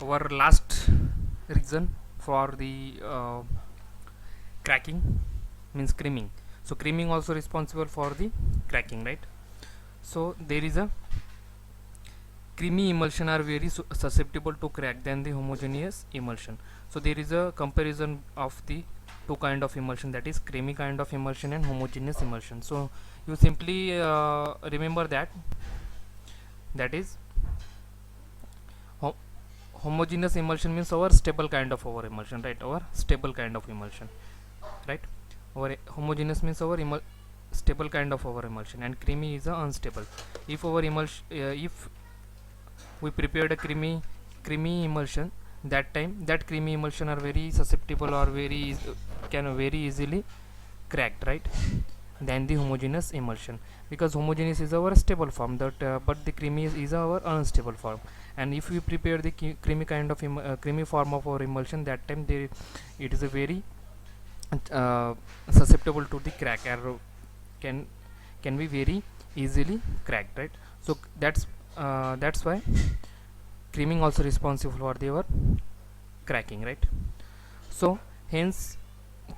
our last reason for the cracking means creaming. So creaming also responsible for the cracking, right? So there is a creamy emulsion are very susceptible to crack than the homogeneous emulsion. So there is a comparison of the two kind of emulsion, that is creamy kind of emulsion and homogeneous emulsion. So you simply remember that, that is ho homogeneous emulsion means our stable kind of our emulsion, right? Our stable kind of emulsion, right? Our homogeneous means our stable kind of our emulsion, and creamy is unstable. If our emulsion if we prepared a creamy emulsion, that time that creamy emulsion are very susceptible or can very easily cracked, right, than the homogeneous emulsion, because homogeneous is our stable form, that but the creamy is our unstable form. And if we prepare the creamy kind of creamy form of our emulsion, that time it is a very uh, susceptible to the crack, or can be very easily cracked, right? So that's why creaming also responsible for their cracking, right? So hence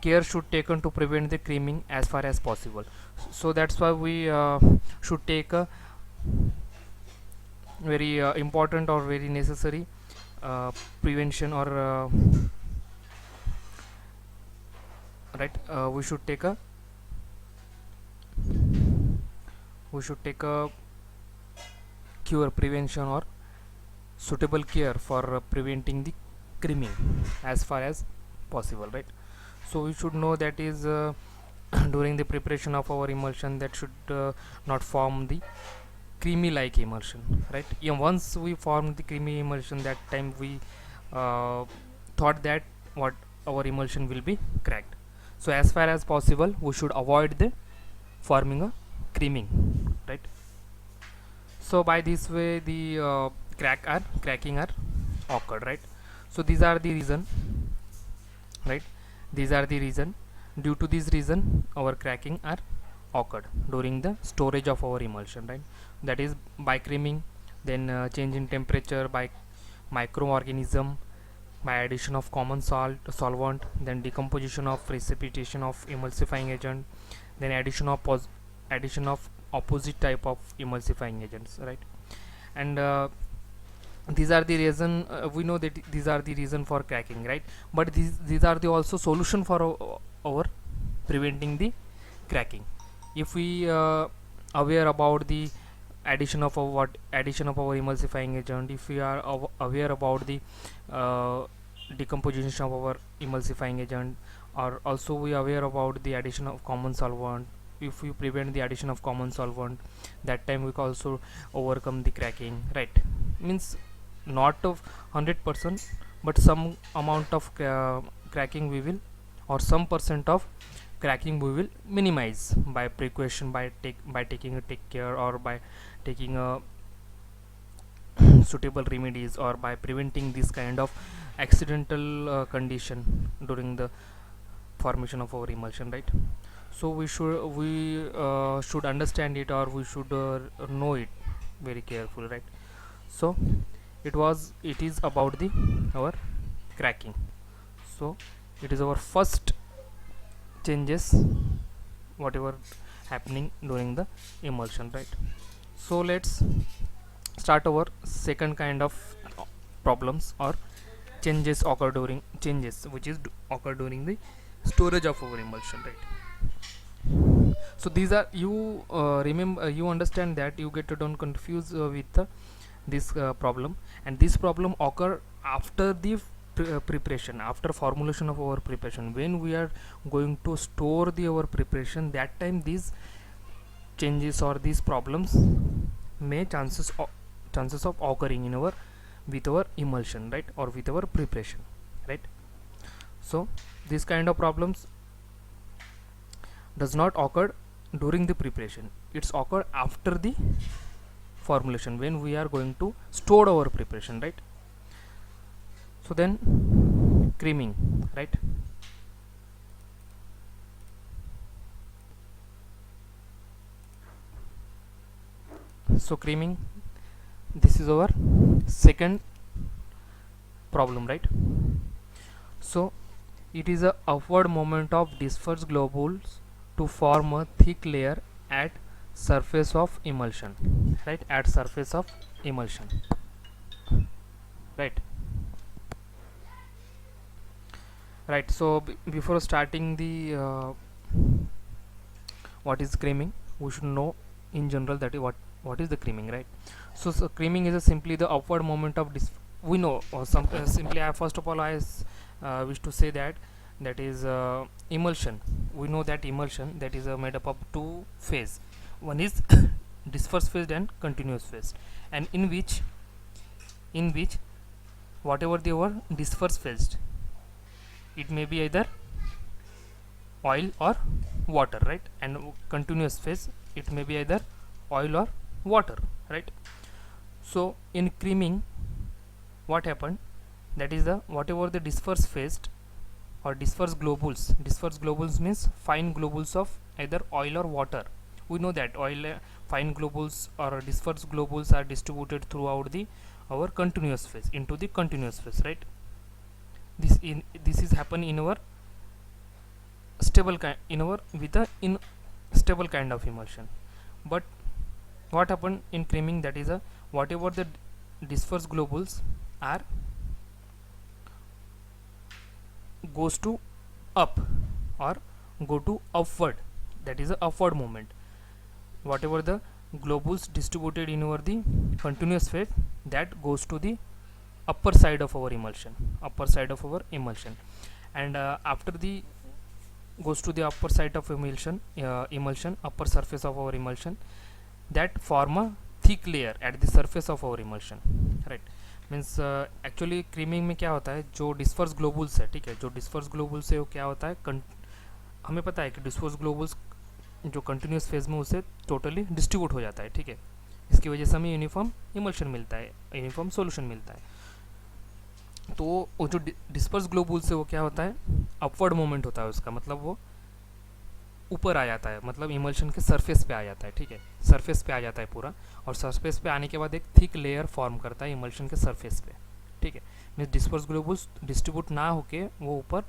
care should taken to prevent the creaming as far as possible. So that's why we should take a very important or very necessary prevention, or right, we should take a cure prevention or suitable care for preventing the creaming as far as possible, right? So we should know that is during the preparation of our emulsion, that should not form the creamy like emulsion, right? Yeah, once we form the creamy emulsion, that time we uh, thought that what our emulsion will be cracked. So as far as possible we should avoid the forming a creaming, right? So by this way the cracking are occurred, right? So these are the reason, right? These are the reason, due to this reason our cracking are occurred during the storage of our emulsion, right? That is by creaming, then change in temperature, by microorganism, by addition of common solvent, then decomposition of precipitation of emulsifying agent, then addition of opposite type of emulsifying agents, right? And these are the reason, we know that these are the reason for cracking, right? But these are the also solution for our preventing the cracking. If we aware about the addition of our emulsifying agent, if we are aware about the uh, decomposition of our emulsifying agent, or also we aware about the addition of common solvent, if we prevent the addition of common solvent, that time we can also overcome the cracking, right? Means not of 100%, but some amount of cracking we will, or some percent of cracking we will minimize by precaution, by taking a take care, or by taking a suitable remedies, or by preventing this kind of accidental condition during the formation of our emulsion, right? So we should understand it, or we should know it very careful, right? So it is about the our cracking. So it is our first changes whatever happening during the emulsion, right? So let's start our second kind of problems or changes which is occur during the storage of our emulsion, right? So these are, you remember, you understand that you get don't confuse with this problem, and this problem occur after the preparation, after formulation of our preparation, when we are going to store the our preparation, that time these changes or these problems may chances of occurring in our with our emulsion, right, or with our preparation, right? So this kind of problems does not occur during the preparation, it's occur after the formulation, when we are going to store our preparation, right? So then creaming, right? So creaming, this is our second problem, right? So it is a upward movement of dispersed globules to form a thick layer at surface of emulsion, right? At surface of emulsion, right? Right. So before starting the what is creaming, we should know in general that what is the creaming, right? So creaming is simply the upward movement of we know simply I first of all wish to say that that is emulsion. We know that emulsion that is made up of two phase. One is dispersed phase and continuous phase, and in which whatever they were dispersed phase, it may be either oil or water, right? And continuous phase, it may be either oil or water, right? So in creaming, what happened, that is the whatever the dispersed phase or dispersed globules means fine globules of either oil or water. We know that fine globules or dispersed globules are distributed throughout the our continuous phase into the continuous phase, right? This is happen in our stable kind, in our with a in stable kind of emulsion. But what happened in creaming, that is a whatever the dispersed globules are goes to up or go to upward, that is a upward movement. Whatever the globules distributed in over the continuous phase, that goes to the upper side of our emulsion, and after the goes to the upper side of emulsion, upper surface of our emulsion, that form a thick layer at the surface of our emulsion, right? Means actually creaming में क्या होता है, जो disperse globules है, ठीक है, जो disperse globules है वो क्या होता है, हमें पता है कि डिस्पर्स ग्लोबुल्स जो कंटिन्यूस फेज में उसे टोटली डिस्ट्रीब्यूट हो जाता है, ठीक है, इसकी वजह से हमें यूनिफॉर्म इमल्शन मिलता है, यूनिफॉर्म सॉल्यूशन मिलता है। तो वो जो डिस्पर्स ग्लोबुल्स है वो क्या होता है, अपवर्ड मोमेंट होता है उसका, मतलब वो ऊपर आ जाता है, मतलब इमल्शन के सरफेस पे आ जाता है, ठीक है, सरफेस पे आ जाता है पूरा, और सरफेस पे आने के बाद एक थिक लेयर फॉर्म करता है इमल्शन के सरफेस पे, ठीक है। मीन्स डिस्पर्स ग्लोबुल्स डिस्ट्रीब्यूट ना होके वो ऊपर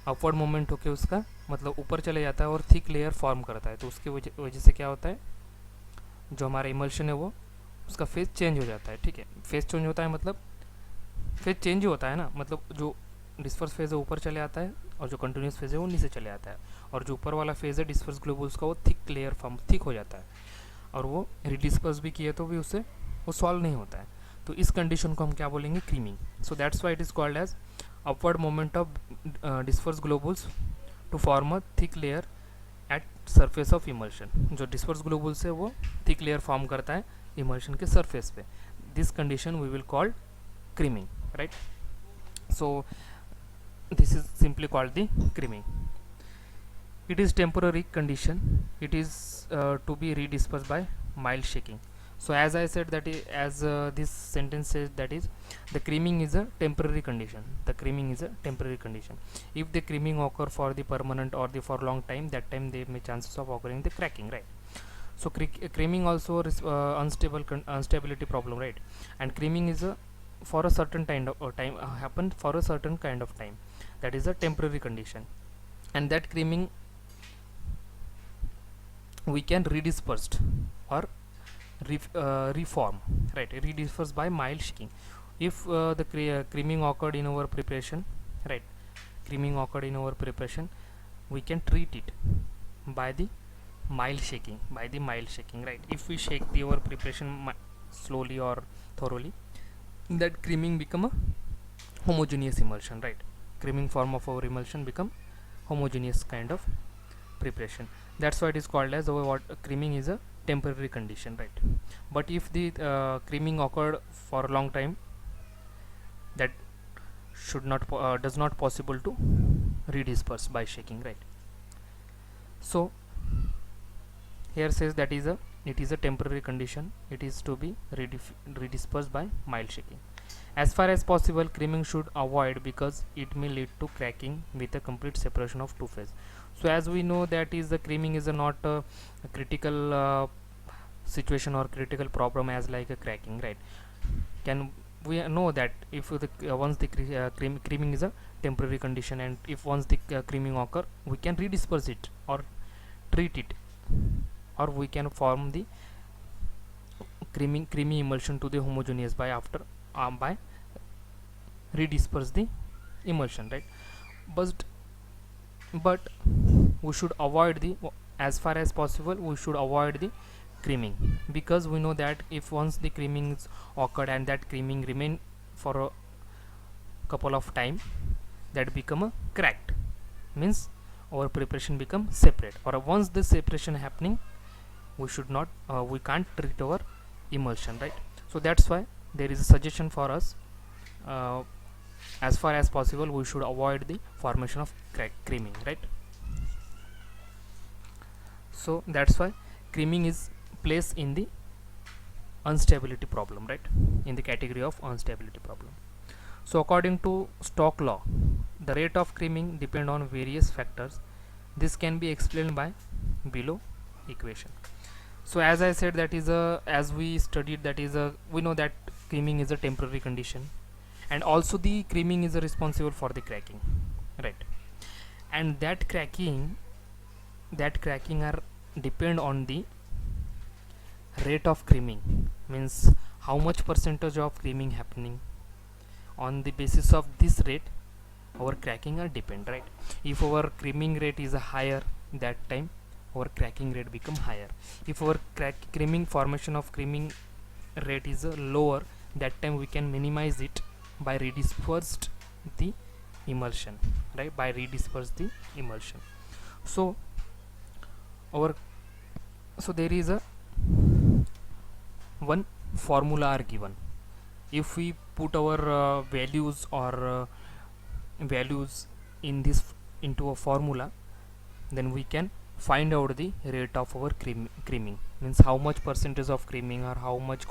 अपवर्ड मोमेंट होके उसका मतलब ऊपर चले जाता है और थिक लेयर फॉर्म करता है, तो उसकी वजह से क्या होता है, जो हमारा इमल्शन है वो उसका फेज चेंज हो जाता है, ठीक है। फेज चेंज होता है मतलब फेज चेंज ही होता है ना, मतलब जो डिस्पर्स फेज है ऊपर चले आता है और जो कंटिन्यूस फेज है वो नीचे चले आता है, और जो ऊपर वाला फेज है डिस्पर्स ग्लोबुल्स का वो थिक लेयर फॉर्म थिक हो जाता है, और वो रिडिस्पर्स भी किए तो भी उससे वो सॉल्व नहीं होता है। तो इस कंडीशन को हम क्या बोलेंगे, creaming. So that's why it is called as upward moment of disperse globules to form a thick layer at surface of emulsion. जो डिस्पर्स ग्लोबुल्स है वो थिक लेयर फॉर्म करता है इमल्शन के सरफेस पे। This condition we will called creaming, right. So this is simply called the creaming. It is temporary condition. It is to be redispersed by mild shaking. So as I said that as this sentence says, that is the creaming is a temporary condition. The creaming is a temporary condition. If the creaming occur for the permanent or the for long time, that time there may chances of occurring the cracking, right? So creaming also instability problem, right? And creaming is a for a certain kind of time happen for a certain kind of time, that is a temporary condition, and that creaming we can redispersed or reform, right, redispersed by mild shaking. If the creaming occurred in our preparation, right, creaming occurred in our preparation, we can treat it by the mild shaking, right. If we shake our preparation slowly or thoroughly, that creaming become a homogeneous emulsion, right. Creaming form of our emulsion become homogeneous kind of preparation. That's why it is called as what creaming is a temporary condition, right. But if the creaming occurred for a long time, that should not does not possible to redisperse by shaking, right. So here says that is a it is a temporary condition, it is to be redispersed by mild shaking. As far as possible, creaming should avoid because it may lead to cracking with a complete separation of two phase. So as we know that is the creaming is not a critical situation or critical problem as like a cracking, right. Can we know that if the once the creaming is a temporary condition, and if once the creaming occur, we can redisperse it or treat it, or we can form the creamy emulsion to the homogeneous by after by redisperse the emulsion, right? But we should avoid the, as far as possible we should avoid the creaming, because we know that if once the creaming is occurred and that creaming remain for a couple of time, that become a cracked, means our preparation become separate, or once the separation happening, we should not we can't treat our emulsion, right? So that's why there is a suggestion for us, as far as possible we should avoid the formation of creaming, right? So that's why creaming is placed in the instability problem, right? In the category of instability problem. So according to Stoke law, the rate of creaming depend on various factors. This can be explained by below equation. So as I said, that is a, as we studied, that is a, we know that creaming is a temporary condition, and also the creaming is responsible for the cracking, right? And that cracking are depend on the rate of creaming, means how much percentage of creaming happening. On the basis of this rate, our cracking are depend, right? If our creaming rate is higher, that time our cracking rate become higher. If our creaming formation of creaming rate is lower, that time we can minimize it by redispersed the emulsion, right? By redisperse the emulsion. So our, so there is a one formula are given. If we put our values or values in this into a formula, then we can find out the rate of our creaming, means how much percentage of creaming or how much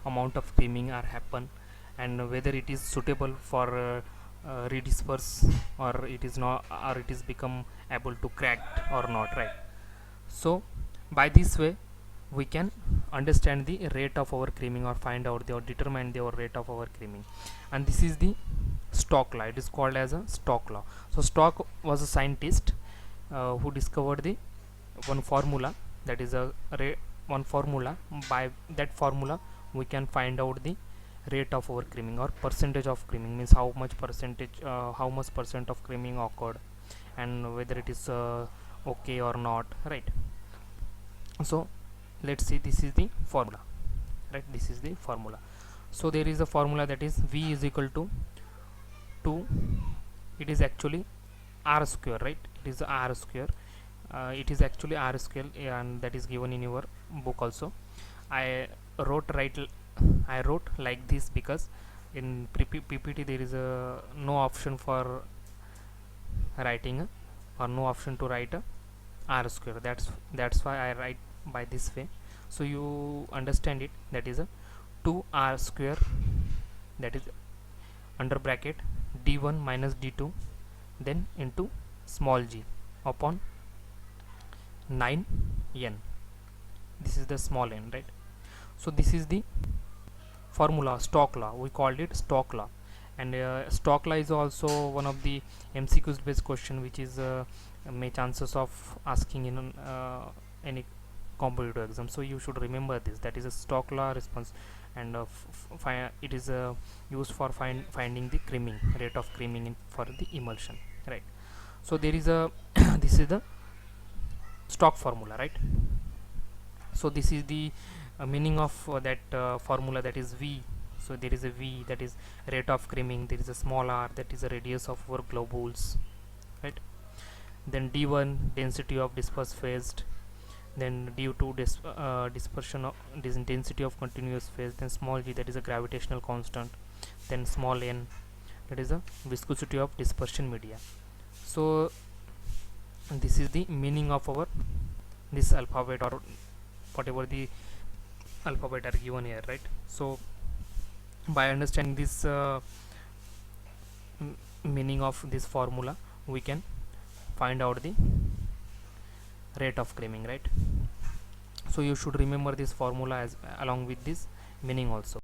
amount of creaming are happen, and whether it is suitable for redisperse, or it is not, or it is become able to cracked or not, right? So by this way we can understand the rate of our creaming, or find out the, or determine the rate of our creaming. And this is the Stoke law. It is called as a Stoke law. So Stoke was a scientist who discovered the one formula, that is a one formula. By that formula we can find out the rate of our creaming, or percentage of creaming, means how much percentage how much percent of creaming occurred, and whether it is okay or not, right? So let's see, this is the formula, right? This is the formula. So there is a formula, that is V is equal to 2, it is actually R square, right? It is R square, it is actually R square, and that is given in your book also. I wrote like this because in PPT there is a no option for writing or no option to write a R square. That's why I write by this way, so you understand it. That is a 2R square, that is under bracket d1 minus d2, then into small g upon 9n. This is the small n, right? So this is the formula, Stoke law. We called it Stoke law. And Stoke law is also one of the MCQs based question, which is may chances of asking in any competitive exam. So you should remember this, that is a Stoke law response, and it is used for finding the creaming rate of creaming in for the emulsion, right? So there is a this is the Stoke formula, right? So this is the meaning of that formula, that is V. So there is a V, that is rate of creaming, there is a small r, that is a radius of our globules, right? Then d1 density of dispersed phase, then d2 dispersion of density of continuous phase, then small g, that is a gravitational constant, then small n, that is a viscosity of dispersion media. So this is the meaning of our this alphabet, or whatever the alphabet are given here, right? So by understanding this meaning of this formula, we can find out the rate of creaming, right? So you should remember this formula as along with this meaning also.